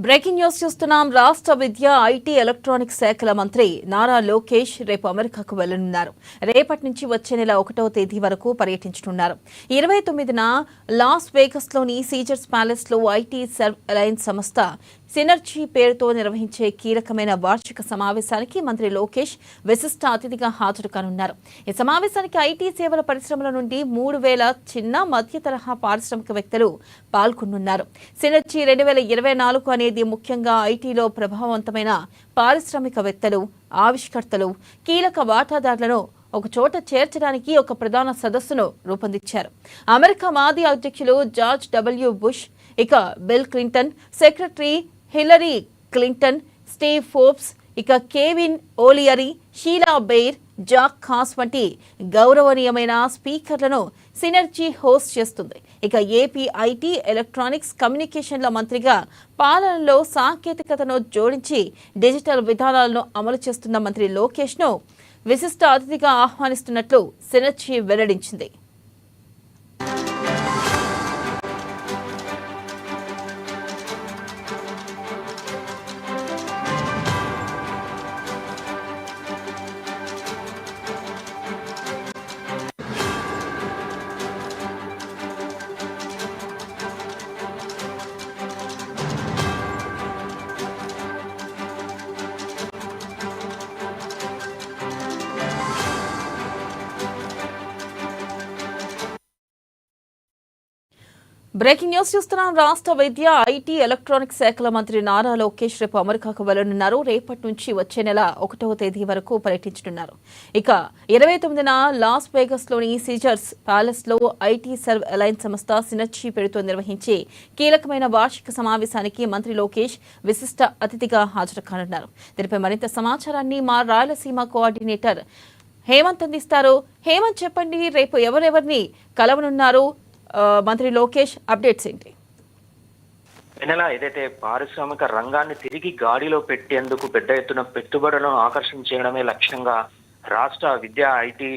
Breaking news చూస్తున్నాం. రాష్ట్ర విద్య, IT, electronics శాఖల మంత్రి నారా లోకేష్ రేపు అమెరికాకు వెళ్లనున్నారు. రేపటి నుంచి వచ్చే నెల 1వ తేదీ వరకు పర్యటించనున్నారు. 29న లాస్ వేగస్లోని సీజర్స్ ప్యాలెస్ లో ఐటీ సర్వ్ అలయన్స్ సంస్థ సినర్జీ పేరుతో నిర్వహించే కీలకమైన వార్షిక సమావేశానికి మంత్రి లోకేష్ విశిష్ట అతిథిగా హాజరు కానున్నారు. ఈ సమావేశానికి ఐటీ సేవల పరిశ్రమల నుండి 3,000 చిన్న మధ్య తరహా పారిశ్రామికవేత్తలు పాల్గొనున్నారు. సినర్జీ 2024 అనేది ముఖ్యంగా ఐటీలో ప్రభావవంతమైన పారిశ్రామికవేత్తలు, ఆవిష్కర్తలు, కీలక వాటాదారులను ఒక చోట చేర్చడానికి ఒక ప్రధాన సదస్సును రూపొందించారు. అమెరికా మాజీ అధ్యక్షులు జార్జ్ డబ్ల్యూ బుష్, ఇక Bill Clinton, secretary Hillary Clinton, Steve Forbes, ఇక Kevin O'Leary, Sheila Bair, Jack ఖాస్ వంటి గౌరవనీయమైన స్పీకర్లను సినర్జీ హోస్ట్ చేస్తుంది. ఇక ఏపీ ఐటీ, ఎలక్ట్రానిక్స్, కమ్యూనికేషన్ల మంత్రిగా పాలనలో సాంకేతికతను జోడించి డిజిటల్ విధానాలను అమలు చేస్తున్న మంత్రి లోకేష్ ను విశిష్ట అతిథిగా ఆహ్వానిస్తున్నట్లు సినర్జీ వెల్లడించింది. బ్రేకింగ్ న్యూస్ చూస్తున్నాం. రాష్ట్ర విద్య, ఐటీ, ఎలక్ట్రానిక్స్ శాఖల మంత్రి నారా లోకేష్ రేపు అమెరికాకు వెళ్లనున్నారు. రేపటి నుంచి వచ్చే నెల 1వ తేదీ వరకు పర్యటించనున్నారు. ఇక 29న లాస్ వేగస్ లోని సీజర్స్ ప్యాలెస్ లో ఐటీ సర్వ్ అలయన్స్ సంస్థ సినర్జీ పేరుతో నిర్వహించే కీలకమైన వార్షిక సమావేశానికి మంత్రి లోకేష్ విశిష్ట అతిథిగా హాజరు కానున్నారు. దీనిపై మరింత సమాచారాన్ని మా రాయలసీమ కోఆర్డినేటర్ హేమంత్ అందిస్తారు. హేమంత్, చెప్పండి, రేపు ఎవరెవరిని కలవనున్నారు? మంత్రి లోకేష్ అప్డేట్స్ ఏంటి? ఏదైతే పారిశ్రామిక రంగాన్ని తిరిగి గాడిలో పెట్టేందుకు పెద్ద ఎత్తున పెట్టుబడులను ఆకర్షించడమే లక్ష్యంగా రాష్ట్ర విద్యా ఐటీ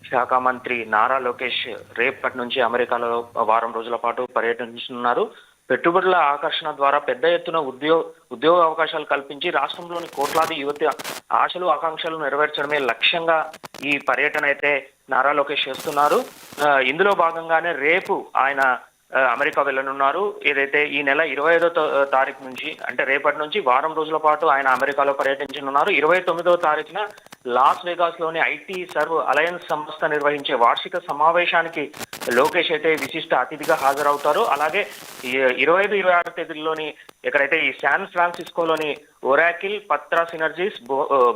శాఖ మంత్రి నారా లోకేష్ రేపటి నుంచి అమెరికాలో వారం రోజుల పాటు పర్యటించనున్నారు. పెట్టుబడుల ఆకర్షణ ద్వారా పెద్ద ఎత్తున ఉద్యోగ అవకాశాలు కల్పించి రాష్ట్రంలోని కోట్లాది యువత ఆశలు, ఆకాంక్షలు నెరవేర్చడమే లక్ష్యంగా ఈ పర్యటన అయితే నారా లోకేష్ చేస్తున్నారు. ఇందులో భాగంగానే రేపు ఆయన అమెరికా వెళ్ళనున్నారు. ఏదైతే ఈ నెల 25వ తారీఖు నుంచి, అంటే రేపటి నుంచి వారం రోజుల పాటు ఆయన అమెరికాలో పర్యటించనున్నారు. 29వ తారీఖున లాస్ వేగాస్ లోని ఐటీ సర్వ్ అలయన్స్ సంస్థ నిర్వహించే వార్షిక సమావేశానికి లోకేష్ అయితే విశిష్ట అతిథిగా హాజరవుతారు. అలాగే 25-26 తేదీల్లోని ఎక్కడైతే ఈ San ఫ్రాన్సిస్కోలోని Oracle, Patra synergies,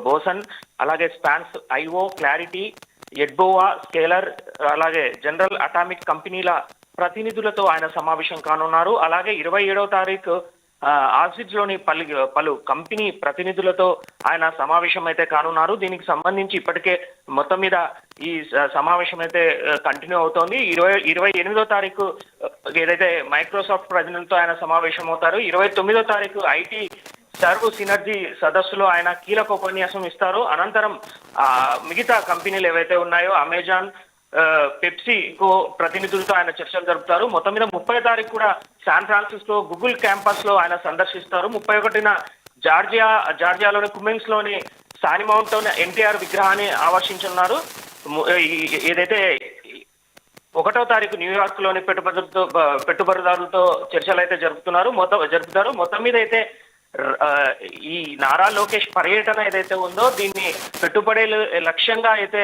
boson, అలాగే స్పాన్స్ ఐఓ, క్లారిటీ, ఎడ్బోవా, స్కేలర్, అలాగే జనరల్ అటామిక్ కంపెనీల ప్రతినిధులతో ఆయన సమావేశం కానున్నారు. అలాగే 27వ తారీఖు ఆసిడ్స్ లోని పలు కంపెనీ ప్రతినిధులతో ఆయన సమావేశం అయితే కానున్నారు. దీనికి సంబంధించి ఇప్పటికే మొత్తం మీద ఈ సమావేశం అయితే కంటిన్యూ అవుతోంది. 28వ తారీఖు ఏదైతే మైక్రోసాఫ్ట్ ప్రతినిధులతో ఆయన సమావేశం అవుతారు. 29వ తారీఖు ఐటీ సర్వ్ సినర్జీ సదస్సులో ఆయన కీలక ఉపన్యాసం ఇస్తారు. అనంతరం మిగతా కంపెనీలు ఏవైతే ఉన్నాయో అమెజాన్, పెప్సీ ప్రతినిధులతో ఆయన చర్చలు జరుపుతారు. మొత్తం మీద 30వ తారీఖు కూడా శాన్ ఫ్రాన్సిస్కో గూగుల్ క్యాంపస్ లో ఆయన సందర్శిస్తారు. 31న జార్జియాలోని కుమెన్స్ లోని సాని మౌంట్ ఎన్టీఆర్ విగ్రహాన్ని ఆవర్షించున్నారు. ఏదైతే 1వ తారీఖు న్యూయార్క్ లోని పెట్టుబడిదారులతో చర్చలు అయితే జరుపుతారు. మొత్తం మీద అయితే ఈ నారా లోకేష్ పర్యటన ఏదైతే ఉందో దీన్ని పెట్టుబడుల లక్ష్యంగా అయితే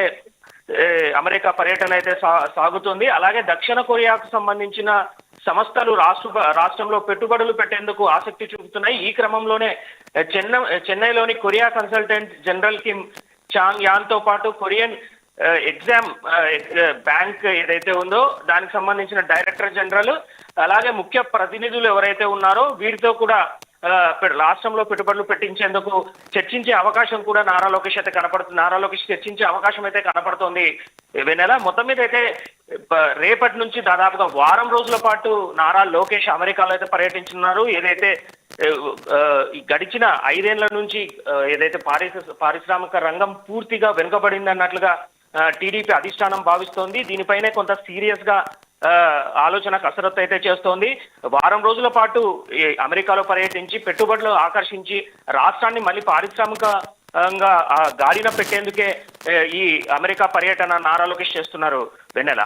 అమెరికా పర్యటన అయితే సాగుతుంది. అలాగే దక్షిణ కొరియాకు సంబంధించిన సంస్థలు రాష్ట్రంలో పెట్టుబడులు పెట్టేందుకు ఆసక్తి చూపుతున్నాయి. ఈ క్రమంలోనే చెన్నైలోని Korea consultant general Kim Chang Yan తో పాటు కొరియన్ ఎగ్జామ్ బ్యాంక్ ఏదైతే ఉందో దానికి సంబంధించిన డైరెక్టర్ జనరల్, అలాగే ముఖ్య ప్రతినిధులు ఎవరైతే ఉన్నారో వీరితో కూడా రాష్ట్రంలో పెట్టుబడులు పెట్టించేందుకు చర్చించే అవకాశం కూడా నారా లోకేష్ చర్చించే అవకాశం అయితే కనపడుతోంది. వెన్నెల మొత్తం మీద అయితే రేపటి నుంచి దాదాపుగా వారం రోజుల పాటు నారా లోకేష్ అమెరికాలో అయితే పర్యటించున్నారు. ఏదైతే గడిచిన 5 ఏళ్ల నుంచి ఏదైతే పారిశ్రామిక రంగం పూర్తిగా వెనుకబడింది అన్నట్లుగా టీడీపీ అధిష్టానం భావిస్తోంది. దీనిపైనే కొంత సీరియస్ గా ఆలోచన కసరత్తు అయితే చేస్తోంది. వారం రోజుల పాటు ఈ అమెరికాలో పర్యటించి పెట్టుబడులు ఆకర్షించి రాష్ట్రాన్ని మళ్ళీ పారిశ్రామికంగా గాడిన పెట్టేందుకే ఈ అమెరికా పర్యటన నారా లోకేష్ చేస్తున్నారు వెన్నెల.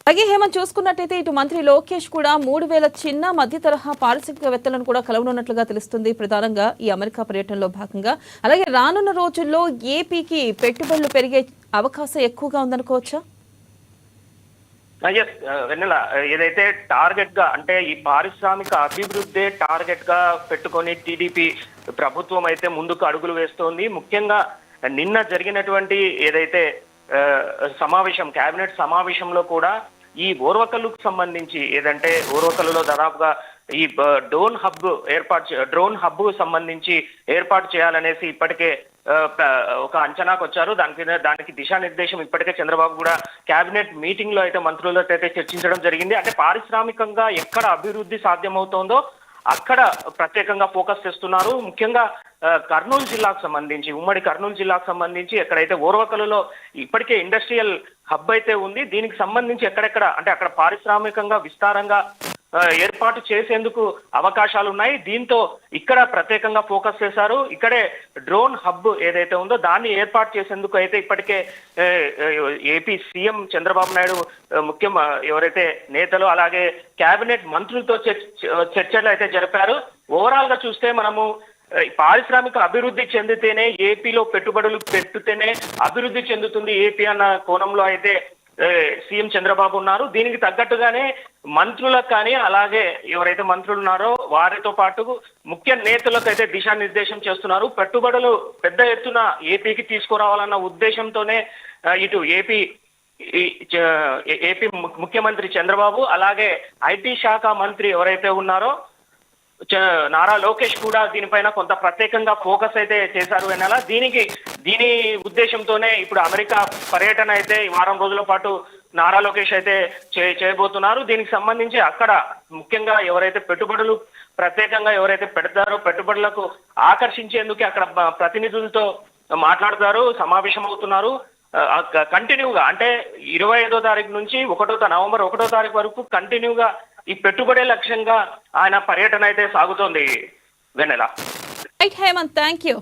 అలాగే హేమంత్ చూసుకున్నట్టయితే ఇటు మంత్రి లోకేష్ కూడా 3,000 చిన్న మధ్య తరహా పారిశ్రామికవేత్తలను కూడా కలవనున్నట్లుగా తెలుస్తుంది, ప్రధానంగా ఈ అమెరికా పర్యటనలో భాగంగా. అలాగే రానున్న రోజుల్లో ఏపీకి పెట్టుబడులు పెరిగే అవకాశం ఎక్కువగా ఉందనుకోవచ్చా? వెన్నెల, ఏదైతే టార్గెట్ గా అంటే ఈ పారిశ్రామిక అభివృద్ధి టార్గెట్ గా పెట్టుకొని టీడీపీ ప్రభుత్వం అయితే ముందుకు అడుగులు వేస్తోంది. ముఖ్యంగా నిన్న జరిగినటువంటి ఏదైతే సమావేశం, కేబినెట్ సమావేశంలో కూడా ఈ ఓర్వకల్లుకు సంబంధించి ఏదంటే ఓర్వకల్లులో దాదాపుగా ఈ డ్రోన్ హబ్ సంబంధించి ఏర్పాటు చేయాలనేసి ఇప్పటికే ఒక అంచనాకు వచ్చారు. దానికి దిశానిర్దేశం ఇప్పటికే చంద్రబాబు కూడా కేబినెట్ మీటింగ్ లో అయితే మంత్రులతో అయితే చర్చించడం జరిగింది. అంటే పారిశ్రామికంగా ఎక్కడ అభివృద్ధి సాధ్యమవుతోందో అక్కడ ప్రత్యేకంగా ఫోకస్ చేస్తున్నారు. ముఖ్యంగా కర్నూలు జిల్లాకు సంబంధించి, ఉమ్మడి కర్నూలు జిల్లాకు సంబంధించి ఎక్కడైతే ఓర్వకల్లులో ఇప్పటికే ఇండస్ట్రియల్ హబ్ అయితే ఉంది, దీనికి సంబంధించి ఎక్కడెక్కడ అంటే అక్కడ పారిశ్రామికంగా విస్తారంగా ఏర్పాటు చేసేందుకు అవకాశాలు ఉన్నాయి. దీంతో ఇక్కడ ప్రత్యేకంగా ఫోకస్ చేశారు. ఇక్కడే డ్రోన్ హబ్ ఏదైతే ఉందో దాన్ని ఏర్పాటు చేసేందుకు అయితే ఇప్పటికే ఏపీ సీఎం చంద్రబాబు నాయుడు ఎవరైతే నేతలు అలాగే కేబినెట్ మంత్రులతో చర్చలు అయితే జరిపారు. ఓవరాల్ గా చూస్తే మనము పారిశ్రామిక అభివృద్ధి చెందితేనే ఏపీలో పెట్టుబడులు పెట్టుతేనే అభివృద్ధి చెందుతుంది ఏపీ అన్న కోణంలో అయితే సీఎం చంద్రబాబు ఉన్నారు. దీనికి తగ్గట్టుగానే మంత్రులకు కానీ అలాగే ఎవరైతే మంత్రులు ఉన్నారో వారితో పాటు ముఖ్య నేతలకు అయితే దిశానిర్దేశం చేస్తున్నారు. పెట్టుబడులు పెద్ద ఎత్తున ఏపీకి తీసుకురావాలన్న ఉద్దేశంతోనే ఇటు ఏపీ ముఖ్యమంత్రి చంద్రబాబు అలాగే ఐటీ శాఖ మంత్రి ఎవరైతే ఉన్నారో నారా లోకేష్ కూడా దీనిపైన కొంత ప్రత్యేకంగా ఫోకస్ అయితే చేశారు అనాల. దీని ఉద్దేశంతోనే ఇప్పుడు అమెరికా పర్యటన అయితే ఈ వారం రోజుల పాటు నారా లోకేష్ అయితే చేయబోతున్నారు. దీనికి సంబంధించి అక్కడ ముఖ్యంగా ఎవరైతే పెట్టుబడులు ప్రత్యేకంగా ఎవరైతే పెడతారో పెట్టుబడులకు ఆకర్షించేందుకు అక్కడ ప్రతినిధులతో మాట్లాడతారు, సమావేశం అవుతున్నారు. కంటిన్యూగా అంటే 25వ తారీఖు నుంచి నవంబర్ 1వ తారీఖు వరకు కంటిన్యూగా ఈ పెట్టుబడి లక్ష్యంగా ఆయన పర్యటన అయితే సాగుతోంది Vennela. Right Hemanth, thank you.